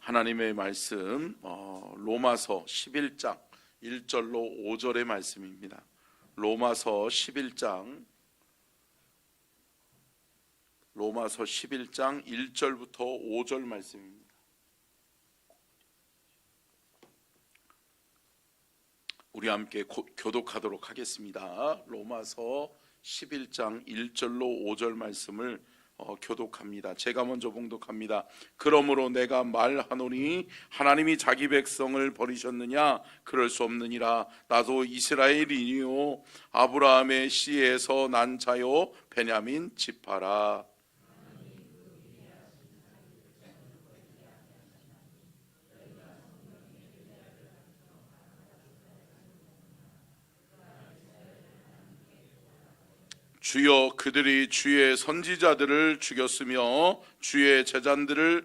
하나님의 말씀 로마서 11장 1절로 5절의 말씀입니다. 로마서 11장 1절부터 5절 말씀입니다. 우리 함께 교독하도록 하겠습니다. 로마서 11장 1절로 5절 말씀을 교독합니다. 제가 먼저 봉독합니다. 그러므로 내가 말하노니 하나님이 자기 백성을 버리셨느냐? 그럴 수 없느니라. 나도 이스라엘이니요 아브라함의 씨에서 난 자요 베냐민 지파라. 주여, 그들이 주의 선지자들을 죽였으며 주의 제단들을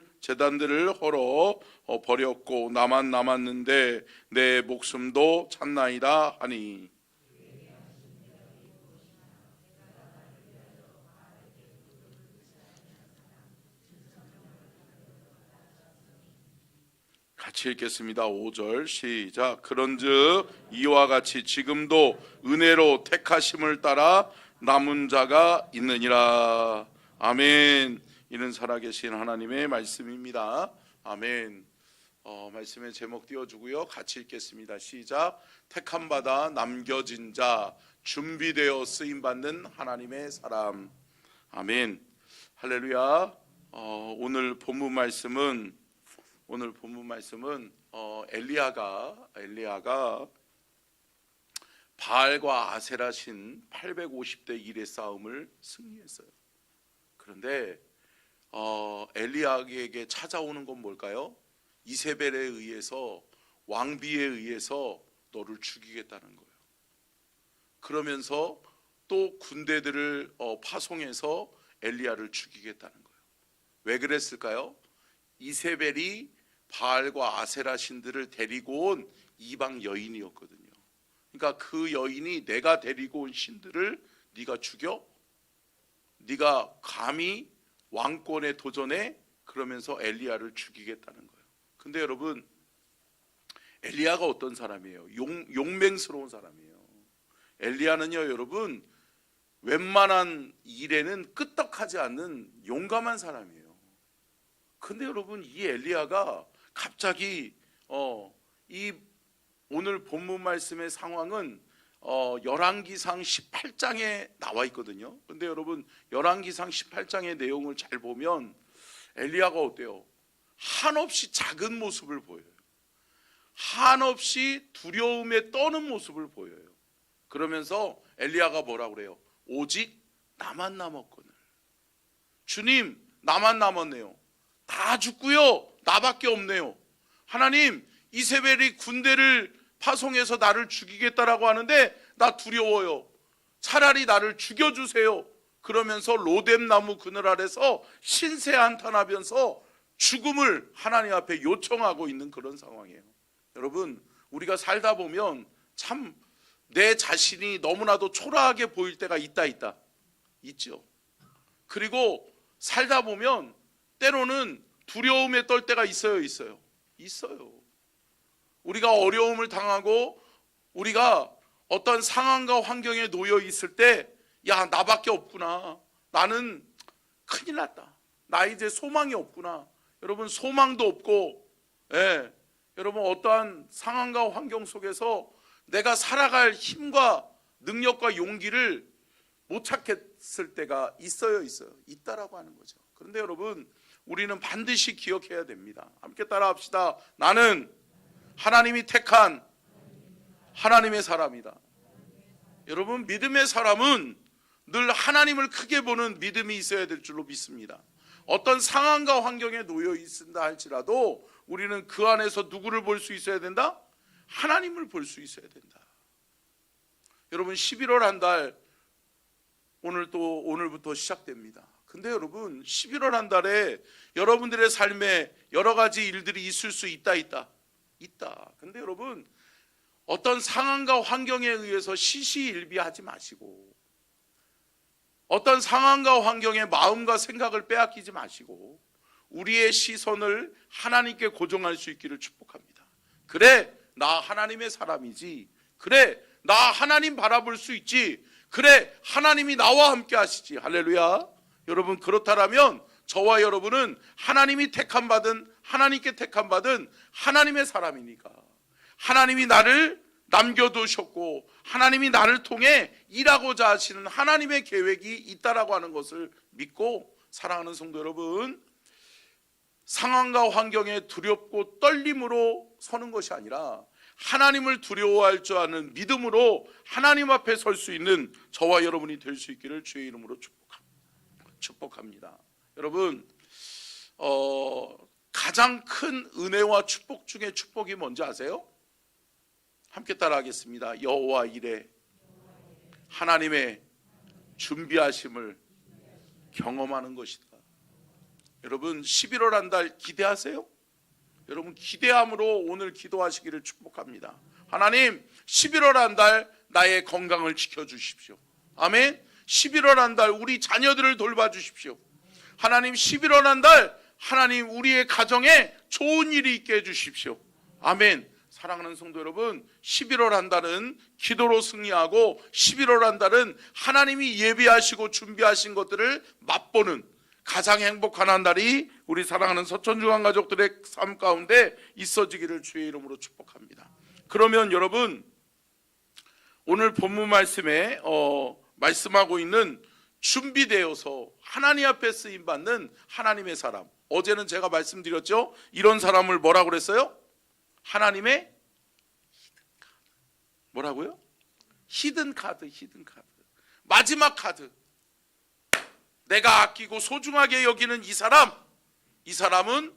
헐어 버렸고 나만 남았는데 내 목숨도 찾나이다 하니, 같이 읽겠습니다. 5절 시작. 그런즉 이와 같이 지금도 은혜로 택하심을 따라 남은 자가 있느니라. 아멘. 이는 살아계신 하나님의 말씀입니다. 아멘. 말씀의 제목 띄워주고요. 같이 읽겠습니다. 시작. 택함받아 남겨진 자, 준비되어 쓰임받는 하나님의 사람. 아멘. 할렐루야. 오늘 본문 말씀은 엘리야가 바알과 아세라 신 850대 1의 싸움을 승리했어요. 그런데 엘리야에게 찾아오는 건 뭘까요? 이세벨에 의해서, 왕비에 의해서 너를 죽이겠다는 거예요. 그러면서 또 군대들을 파송해서 엘리야를 죽이겠다는 거예요. 왜 그랬을까요? 이세벨이 바알과 아세라 신들을 데리고 온 이방 여인이었거든요. 그러니까 그 여인이 내가 데리고 온 신들을 네가 죽여? 네가 감히 왕권에 도전해? 그러면서 엘리야를 죽이겠다는 거예요. 근데 여러분, 엘리야가 어떤 사람이에요? 용맹스러운 사람이에요. 엘리야는요, 여러분, 웬만한 일에는 끄떡하지 않는 용감한 사람이에요. 근데 여러분, 이 엘리야가 갑자기 이 오늘 본문 말씀의 상황은 열왕기상 18장에 나와 있거든요. 근데 여러분, 열왕기상 18장의 내용을 잘 보면 엘리야가 어때요? 한없이 작은 모습을 보여요. 한없이 두려움에 떠는 모습을 보여요. 그러면서 엘리야가 뭐라고 그래요? 오직 나만 남았거늘. 주님, 나만 남았네요. 다 죽고요, 나밖에 없네요. 하나님, 이세벨이 군대를 파송해서 나를 죽이겠다라고 하는데 나 두려워요. 차라리 나를 죽여주세요. 그러면서 로뎀나무 그늘 아래서 신세 한탄하면서 죽음을 하나님 앞에 요청하고 있는 그런 상황이에요. 여러분, 우리가 살다 보면 참 내 자신이 너무나도 초라하게 보일 때가 있죠. 그리고 살다 보면 때로는 두려움에 떨 때가 있어요. 우리가 어려움을 당하고 우리가 어떤 상황과 환경에 놓여 있을 때, 야, 나밖에 없구나. 나는 큰일 났다. 나 이제 소망이 없구나. 여러분, 소망도 없고, 여러분, 어떠한 상황과 환경 속에서 내가 살아갈 힘과 능력과 용기를 못 찾겠을 때가 있다라고 하는 거죠. 그런데 여러분, 우리는 반드시 기억해야 됩니다. 함께 따라합시다. 나는 하나님이 택한 하나님의 사람이다. 여러분, 믿음의 사람은 늘 하나님을 크게 보는 믿음이 있어야 될 줄로 믿습니다. 어떤 상황과 환경에 놓여 있다 할지라도 우리는 그 안에서 누구를 볼 수 있어야 된다? 하나님을 볼 수 있어야 된다. 여러분, 11월 한 달 오늘부터 시작됩니다. 근데 여러분, 11월 한 달에 여러분들의 삶에 여러 가지 일들이 있을 수 있다. 근데 여러분, 어떤 상황과 환경에 의해서 시시일비하지 마시고, 어떤 상황과 환경에 마음과 생각을 빼앗기지 마시고, 우리의 시선을 하나님께 고정할 수 있기를 축복합니다. 그래, 나 하나님의 사람이지. 그래, 나 하나님 바라볼 수 있지. 그래, 하나님이 나와 함께 하시지. 할렐루야. 여러분, 그렇다면 저와 여러분은 하나님이 하나님께 택함받은 하나님의 사람이니까, 하나님이 나를 남겨두셨고 하나님이 나를 통해 일하고자 하시는 하나님의 계획이 있다라고 하는 것을 믿고, 사랑하는 성도 여러분, 상황과 환경에 두렵고 떨림으로 서는 것이 아니라 하나님을 두려워할 줄 아는 믿음으로 하나님 앞에 설 수 있는 저와 여러분이 될 수 있기를 주의 이름으로 축복합니다. 여러분, 가장 큰 은혜와 축복 중에 축복이 뭔지 아세요? 함께 따라하겠습니다. 여호와 이레, 하나님의 준비하심을 경험하는 것이다. 여러분, 11월 한 달 기대하세요? 여러분, 기대함으로 오늘 기도하시기를 축복합니다. 하나님, 11월 한 달 나의 건강을 지켜주십시오. 아멘. 11월 한 달 우리 자녀들을 돌봐주십시오. 하나님, 11월 한 달 하나님 우리의 가정에 좋은 일이 있게 해주십시오. 아멘. 사랑하는 성도 여러분, 11월 한 달은 기도로 승리하고 11월 한 달은 하나님이 예비하시고 준비하신 것들을 맛보는 가장 행복한 한 달이 우리 사랑하는 서천중앙 가족들의 삶 가운데 있어지기를 주의 이름으로 축복합니다. 그러면 여러분, 오늘 본문 말씀에 말씀하고 있는 준비되어서 하나님 앞에 쓰임받는 하나님의 사람, 어제는 제가 말씀드렸죠. 이런 사람을 뭐라고 그랬어요? 하나님의 히든카드. 뭐라고요? 히든카드. 마지막 카드. 내가 아끼고 소중하게 여기는 이 사람은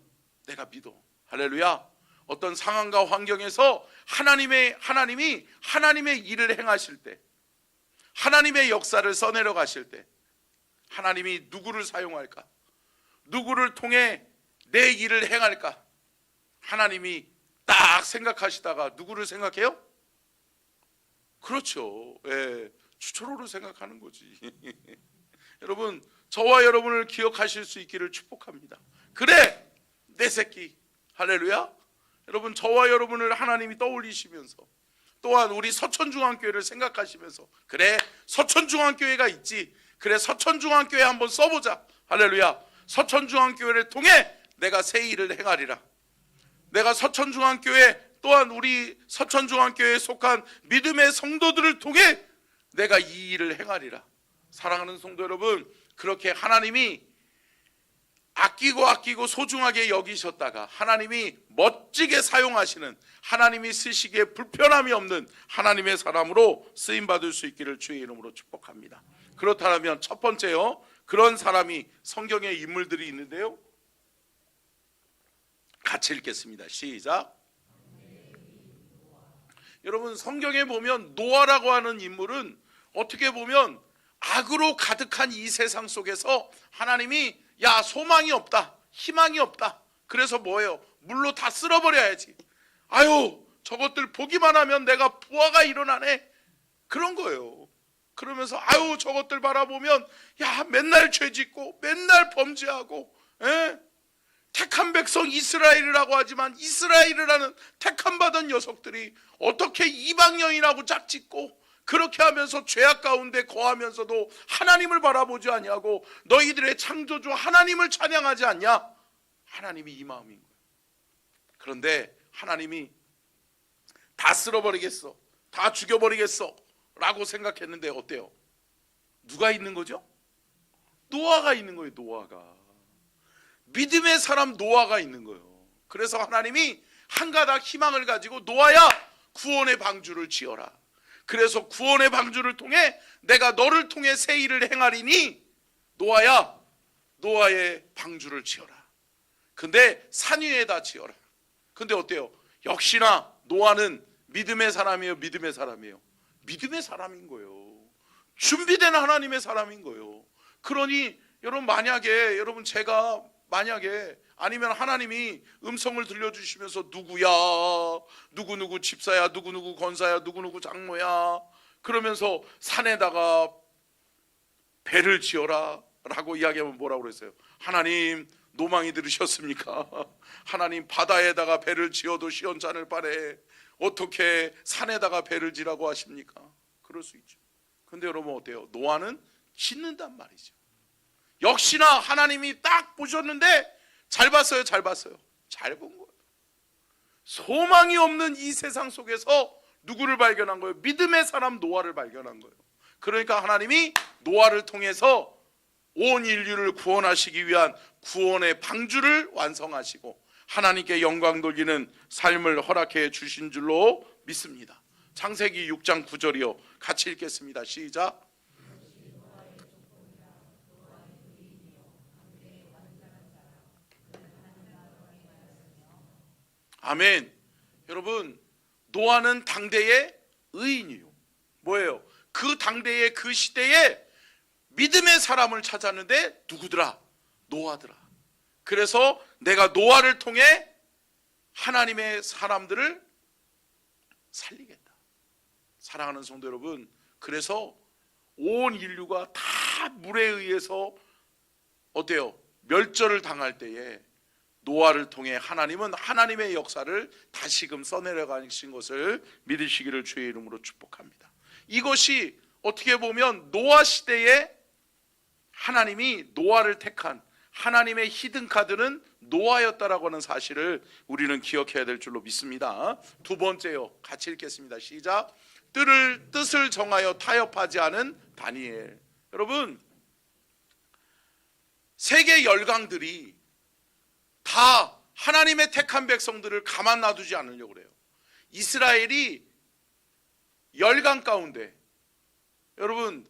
내가 믿어. 할렐루야. 어떤 상황과 환경에서 하나님이 하나님의 일을 행하실 때, 하나님의 역사를 써내려 가실 때 하나님이 누구를 사용할까? 누구를 통해 내 일을 행할까? 하나님이 딱 생각하시다가 누구를 생각해요? 그렇죠. 예, 추초로를 생각하는 거지. 여러분, 저와 여러분을 기억하실 수 있기를 축복합니다. 그래, 내 새끼. 할렐루야. 여러분, 저와 여러분을 하나님이 떠올리시면서, 또한 우리 서천중앙교회를 생각하시면서, 그래, 서천중앙교회가 있지. 그래, 서천중앙교회 한번 써보자. 할렐루야. 서천중앙교회를 통해 내가 새 일을 행하리라. 내가 서천중앙교회, 또한 우리 서천중앙교회에 속한 믿음의 성도들을 통해 내가 이 일을 행하리라. 사랑하는 성도 여러분, 그렇게 하나님이 아끼고 소중하게 여기셨다가 하나님이 멋지게 사용하시는, 하나님이 쓰시기에 불편함이 없는 하나님의 사람으로 쓰임받을 수 있기를 주의 이름으로 축복합니다. 그렇다면 첫 번째요, 그런 사람이 성경에 인물들이 있는데요, 같이 읽겠습니다. 시작. 여러분, 성경에 보면 노아라고 하는 인물은 어떻게 보면 악으로 가득한 이 세상 속에서 하나님이, 야, 소망이 없다, 희망이 없다, 그래서 뭐예요? 물로 다 쓸어버려야지. 아유, 저것들 보기만 하면 내가 부화가 일어나네, 그런 거예요. 그러면서 아유, 저것들 바라보면 야, 맨날 죄짓고 맨날 범죄하고, 택한 백성 이스라엘이라고 하지만 이스라엘이라는 택함받은 녀석들이 어떻게 이방여인하고 짝짓고 그렇게 하면서 죄악 가운데 거하면서도 하나님을 바라보지 아니하고 너희들의 창조주 하나님을 찬양하지 않냐? 하나님이 이 마음인 거예요. 그런데 하나님이 다 쓸어버리겠어, 다 죽여버리겠어 라고 생각했는데 어때요? 누가 있는 거죠? 노아가 있는 거예요. 노아가, 믿음의 사람 노아가 있는 거예요. 그래서 하나님이 한 가닥 희망을 가지고, 노아야, 구원의 방주를 지어라. 그래서 구원의 방주를 통해 내가 너를 통해 새 일을 행하리니 노아야, 노아의 방주를 지어라. 근데 산 위에다 지어라. 근데 어때요? 역시나 노아는 믿음의 사람이에요, 믿음의 사람이에요? 믿음의 사람인 거예요. 준비된 하나님의 사람인 거예요. 그러니 여러분, 만약에 여러분 제가 만약에 아니면 하나님이 음성을 들려주시면서 누구야, 누구누구 집사야, 누구누구 권사야, 누구누구 장로야, 그러면서 산에다가 배를 지어라 라고 이야기하면 뭐라고 그랬어요? 하나님, 노망이 들으셨습니까? 하나님, 바다에다가 배를 지어도 시원찮을 바래 어떻게 산에다가 배를 지라고 하십니까? 그럴 수 있죠. 근데 여러분 어때요? 노아는 짓는단 말이죠. 역시나 하나님이 딱 보셨는데 잘 봤어요, 잘 봤어요? 잘 본 거예요. 소망이 없는 이 세상 속에서 누구를 발견한 거예요? 믿음의 사람 노아를 발견한 거예요. 그러니까 하나님이 노아를 통해서 온 인류를 구원하시기 위한 구원의 방주를 완성하시고 하나님께 영광 돌리는 삶을 허락해 주신 줄로 믿습니다. 창세기 6장 9절이요. 같이 읽겠습니다. 시작. 아멘. 여러분, 노아는 당대의 의인이요. 뭐예요? 그 당대의 그 시대에 믿음의 사람을 찾았는데 누구더라? 노아더라. 그래서 내가 노아를 통해 하나님의 사람들을 살리겠다. 사랑하는 성도 여러분, 그래서 온 인류가 다 물에 의해서 어때요? 멸절을 당할 때에 노아를 통해 하나님은 하나님의 역사를 다시금 써내려 가신 것을 믿으시기를 주의 이름으로 축복합니다. 이것이 어떻게 보면 노아 시대에 하나님이 노아를 택한 하나님의 히든카드는 노아였다라고 하는 사실을 우리는 기억해야 될 줄로 믿습니다. 두 번째요. 같이 읽겠습니다. 시작. 뜻을 정하여 타협하지 않은 다니엘. 여러분, 세계 열강들이 다 하나님의 택한 백성들을 가만 놔두지 않으려고 그래요. 이스라엘이 열강 가운데 여러분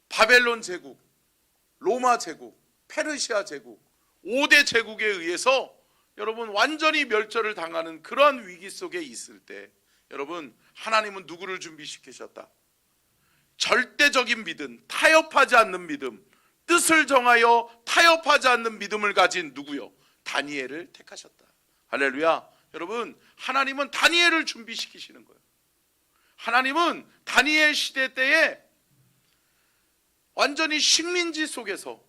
바벨론 제국, 로마 제국, 페르시아 제국 5대 제국에 의해서 여러분 완전히 멸절을 당하는 그러한 위기 속에 있을 때 여러분 하나님은 누구를 준비시키셨다? 절대적인 믿음, 타협하지 않는 믿음, 뜻을 정하여 타협하지 않는 믿음을 가진 누구요? 다니엘을 택하셨다. 할렐루야. 여러분 하나님은 다니엘을 준비시키시는 거예요. 하나님은 다니엘 시대 때에 완전히 식민지 속에서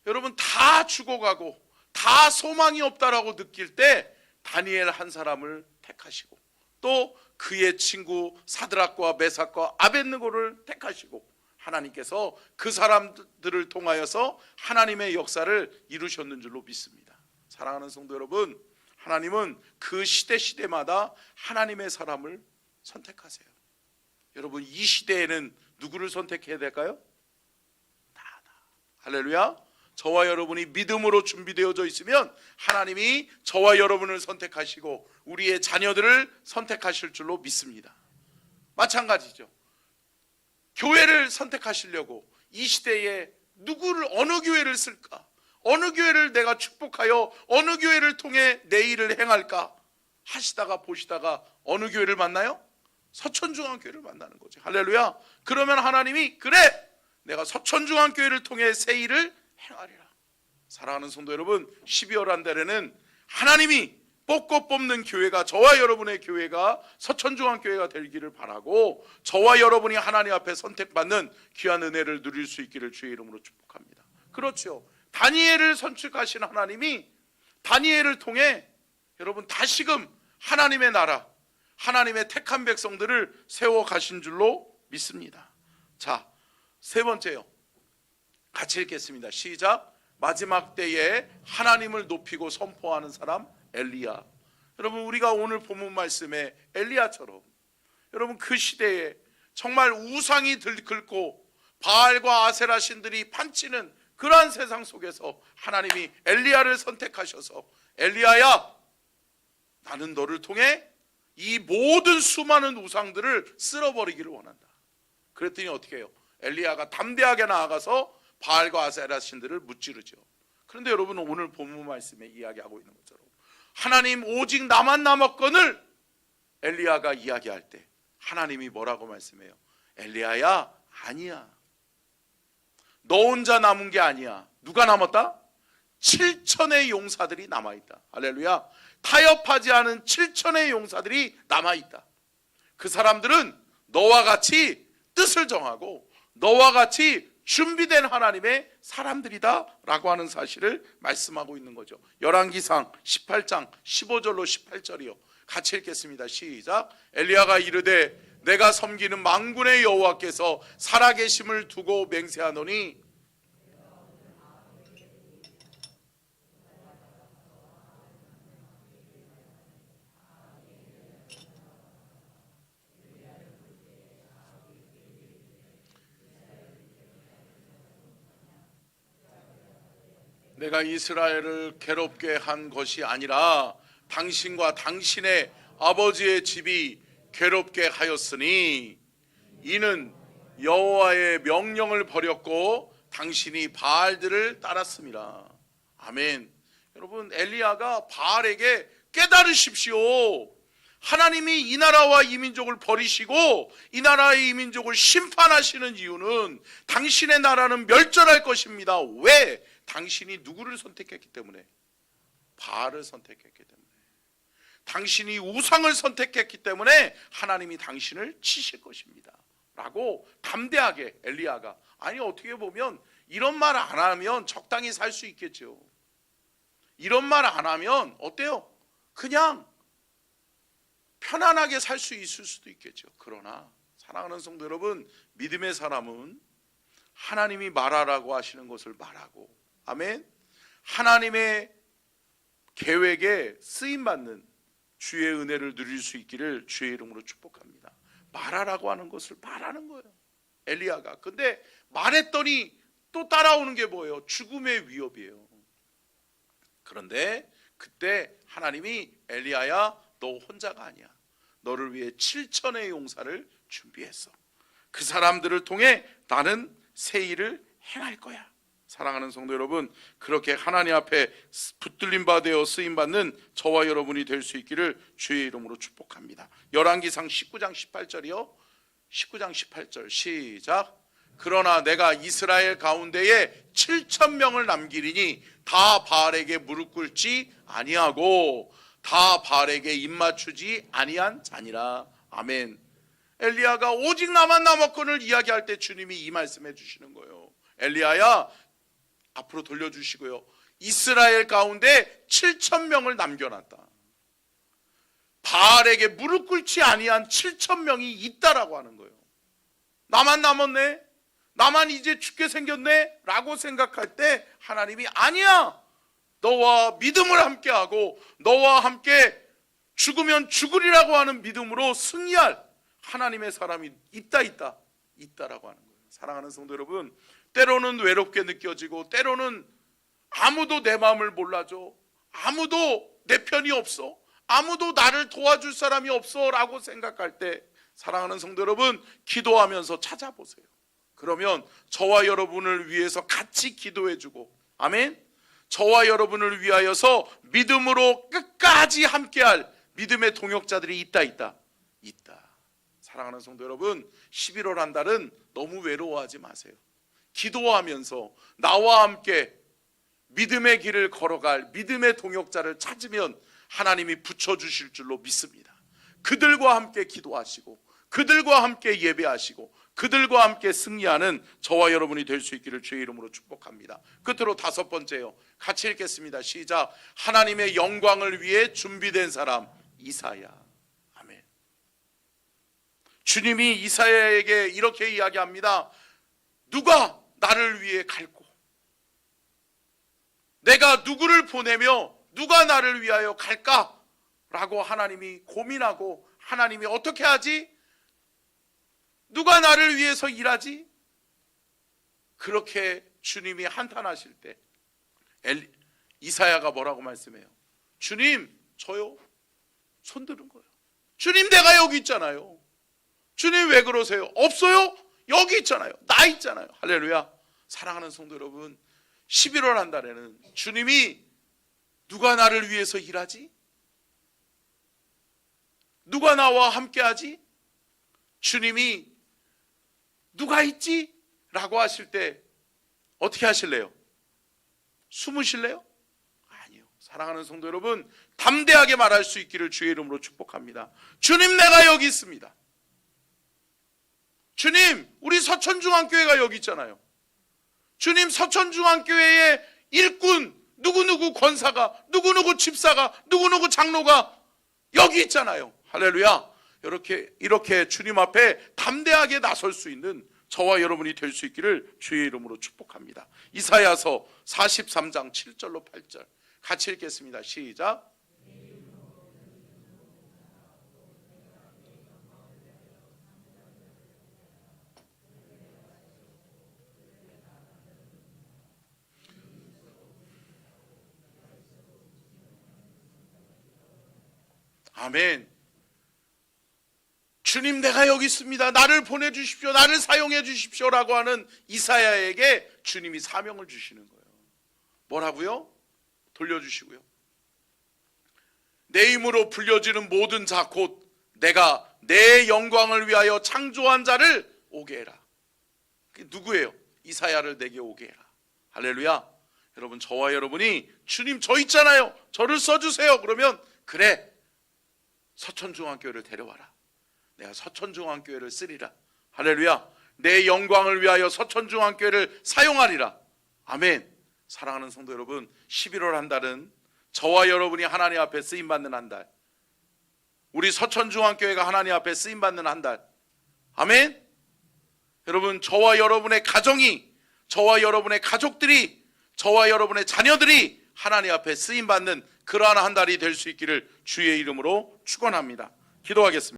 여러분 다 죽어가고 다 소망이 없다라고 느낄 때 다니엘 한 사람을 택하시고 또 그의 친구 사드락과 메삭과 아벳느고를 택하시고 하나님께서 그 사람들을 통하여서 하나님의 역사를 이루셨는 줄로 믿습니다. 사랑하는 성도 여러분, 하나님은 그 시대마다 하나님의 사람을 선택하세요. 여러분 이 시대에는 누구를 선택해야 될까요? 나. 할렐루야. 저와 여러분이 믿음으로 준비되어져 있으면 하나님이 저와 여러분을 선택하시고 우리의 자녀들을 선택하실 줄로 믿습니다. 마찬가지죠. 교회를 선택하시려고 이 시대에 누구를, 어느 교회를 쓸까? 어느 교회를 내가 축복하여 어느 교회를 통해 내 일을 행할까 하시다가 보시다가 어느 교회를 만나요? 서천중앙교회를 만나는 거죠. 할렐루야. 그러면 하나님이 그래 내가 서천중앙교회를 통해 새 일을 행하리라. 사랑하는 성도 여러분, 12월 한 달에는 하나님이 뽑고 뽑는 교회가 저와 여러분의 교회가 서천중앙교회가 되기를 바라고 저와 여러분이 하나님 앞에 선택받는 귀한 은혜를 누릴 수 있기를 주의 이름으로 축복합니다. 그렇죠. 다니엘을 선택하신 하나님이 다니엘을 통해 여러분 다시금 하나님의 나라, 하나님의 택한 백성들을 세워 가신 줄로 믿습니다. 자, 세 번째요. 같이 읽겠습니다. 시작. 마지막 때에 하나님을 높이고 선포하는 사람 엘리야. 여러분 우리가 오늘 본문 말씀에 엘리야처럼 여러분 그 시대에 정말 우상이 들끓고 바알과 아세라 신들이 판치는 그러한 세상 속에서 하나님이 엘리야를 선택하셔서 엘리야야 나는 너를 통해 이 모든 수많은 우상들을 쓸어버리기를 원한다. 그랬더니 어떻게 해요? 엘리야가 담대하게 나아가서 바알과 아세라 신들을 무찌르죠. 그런데 여러분 오늘 본문 말씀에 이야기하고 있는 것처럼 하나님 오직 나만 남았건을 엘리야가 이야기할 때 하나님이 뭐라고 말씀해요? 엘리야야 아니야. 너 혼자 남은 게 아니야. 누가 남았다? 7천의 용사들이 남아있다. 할렐루야. 타협하지 않은 7천의 용사들이 남아있다. 그 사람들은 너와 같이 뜻을 정하고 너와 같이 준비된 하나님의 사람들이다 라고 하는 사실을 말씀하고 있는 거죠. 열왕기상 18장 15절로 18절이요. 같이 읽겠습니다. 시작. 엘리야가 이르되 내가 섬기는 만군의 여호와께서 살아계심을 두고 맹세하노니 내가 이스라엘을 괴롭게 한 것이 아니라 당신과 당신의 아버지의 집이 괴롭게 하였으니 이는 여호와의 명령을 버렸고 당신이 바알들을 따랐습니다. 아멘. 여러분, 엘리야가 바알에게 깨달으십시오. 하나님이 이 나라와 이 민족을 버리시고 이 나라의 이 민족을 심판하시는 이유는 당신의 나라는 멸절할 것입니다. 왜? 당신이 누구를 선택했기 때문에? 바알을 선택했기 때문에. 당신이 우상을 선택했기 때문에 하나님이 당신을 치실 것입니다 라고 담대하게 엘리야가, 아니 어떻게 보면 이런 말 안 하면 적당히 살 수 있겠죠. 이런 말 안 하면 어때요? 그냥 편안하게 살 수 있을 수도 있겠죠. 그러나 사랑하는 성도 여러분, 믿음의 사람은 하나님이 말하라고 하시는 것을 말하고, 아멘, 하나님의 계획에 쓰임받는 주의 은혜를 누릴 수 있기를 주의 이름으로 축복합니다. 말하라고 하는 것을 말하는 거예요, 엘리야가. 근데 말했더니 또 따라오는 게 뭐예요? 죽음의 위협이에요. 그런데 그때 하나님이 엘리야야, 너 혼자가 아니야. 너를 위해 7천의 용사를 준비했어. 그 사람들을 통해 나는 새 일을 행할 거야. 사랑하는 성도 여러분, 그렇게 하나님 앞에 붙들림 바 되어 쓰임받는 저와 여러분이 될 수 있기를 주의 이름으로 축복합니다. 열왕기상 19장 18절이요. 19장 18절 시작. 그러나 내가 이스라엘 가운데에 7,000명을 남기리니 다 바알에게 무릎 꿇지 아니하고 다 바알에게 입맞추지 아니한 자니라. 아멘. 엘리야가 오직 나만 남았건을 이야기할 때 주님이 이 말씀해 주시는 거예요. 엘리야야, 앞으로 돌려주시고요, 이스라엘 가운데 7,000명을 남겨놨다. 바알에게 무릎 꿇지 아니한 7,000명이 있다라고 하는 거예요. 나만 남았네, 나만 이제 죽게 생겼네 라고 생각할 때 하나님이 아니야, 너와 믿음을 함께하고 너와 함께 죽으면 죽으리라고 하는 믿음으로 승리할 하나님의 사람이 있다라고 하는 거예요. 사랑하는 성도 여러분, 때로는 외롭게 느껴지고 때로는 아무도 내 마음을 몰라줘, 아무도 내 편이 없어, 아무도 나를 도와줄 사람이 없어 라고 생각할 때 사랑하는 성도 여러분, 기도하면서 찾아보세요. 그러면 저와 여러분을 위해서 같이 기도해주고, 아멘, 저와 여러분을 위하여서 믿음으로 끝까지 함께할 믿음의 동역자들이 있다. 사랑하는 성도 여러분, 11월 한 달은 너무 외로워하지 마세요. 기도하면서 나와 함께 믿음의 길을 걸어갈 믿음의 동역자를 찾으면 하나님이 붙여주실 줄로 믿습니다. 그들과 함께 기도하시고 그들과 함께 예배하시고 그들과 함께 승리하는 저와 여러분이 될 수 있기를 주의 이름으로 축복합니다. 끝으로 5번째요. 같이 읽겠습니다. 시작. 하나님의 영광을 위해 준비된 사람 이사야. 아멘. 주님이 이사야에게 이렇게 이야기합니다. 누가 나를 위해 갈고, 내가 누구를 보내며 누가 나를 위하여 갈까? 라고 하나님이 고민하고, 하나님이 어떻게 하지? 누가 나를 위해서 일하지? 그렇게 주님이 한탄하실 때 이사야가 뭐라고 말씀해요? 주님, 저요? 손 드는 거예요. 주님, 내가 여기 있잖아요. 주님, 왜 그러세요? 없어요? 여기 있잖아요. 나 있잖아요. 할렐루야. 사랑하는 성도 여러분, 11월 한 달에는 주님이 누가 나를 위해서 일하지? 누가 나와 함께하지? 주님이 누가 있지? 라고 하실 때 어떻게 하실래요? 숨으실래요? 아니요. 사랑하는 성도 여러분, 담대하게 말할 수 있기를 주의 이름으로 축복합니다. 주님, 내가 여기 있습니다. 주님, 우리 서천중앙교회가 여기 있잖아요. 주님, 서천중앙교회의 일꾼 누구누구 권사가, 누구누구 집사가, 누구누구 장로가 여기 있잖아요. 할렐루야. 이렇게 주님 앞에 담대하게 나설 수 있는 저와 여러분이 될 수 있기를 주의 이름으로 축복합니다. 이사야서 43장 7절로 8절 같이 읽겠습니다. 시작. 아멘. 주님, 내가 여기 있습니다. 나를 보내주십시오. 나를 사용해 주십시오라고 하는 이사야에게 주님이 사명을 주시는 거예요. 뭐라고요? 돌려주시고요. 내 힘으로 불려지는 모든 자 곧 내가 내 영광을 위하여 창조한 자를 오게 해라. 그게 누구예요? 이사야를 내게 오게 해라. 할렐루야. 여러분, 저와 여러분이 주님, 저 있잖아요. 저를 써주세요. 그러면 그래, 서천중앙교회를 데려와라. 내가 서천중앙교회를 쓰리라. 할렐루야. 내 영광을 위하여 서천중앙교회를 사용하리라. 아멘. 사랑하는 성도 여러분, 11월 한 달은 저와 여러분이 하나님 앞에 쓰임받는 한 달, 우리 서천중앙교회가 하나님 앞에 쓰임받는 한 달. 아멘. 여러분, 저와 여러분의 가정이, 저와 여러분의 가족들이, 저와 여러분의 자녀들이 하나님 앞에 쓰임받는 그러한 한 달이 될 수 있기를 주의 이름으로 축원합니다. 기도하겠습니다.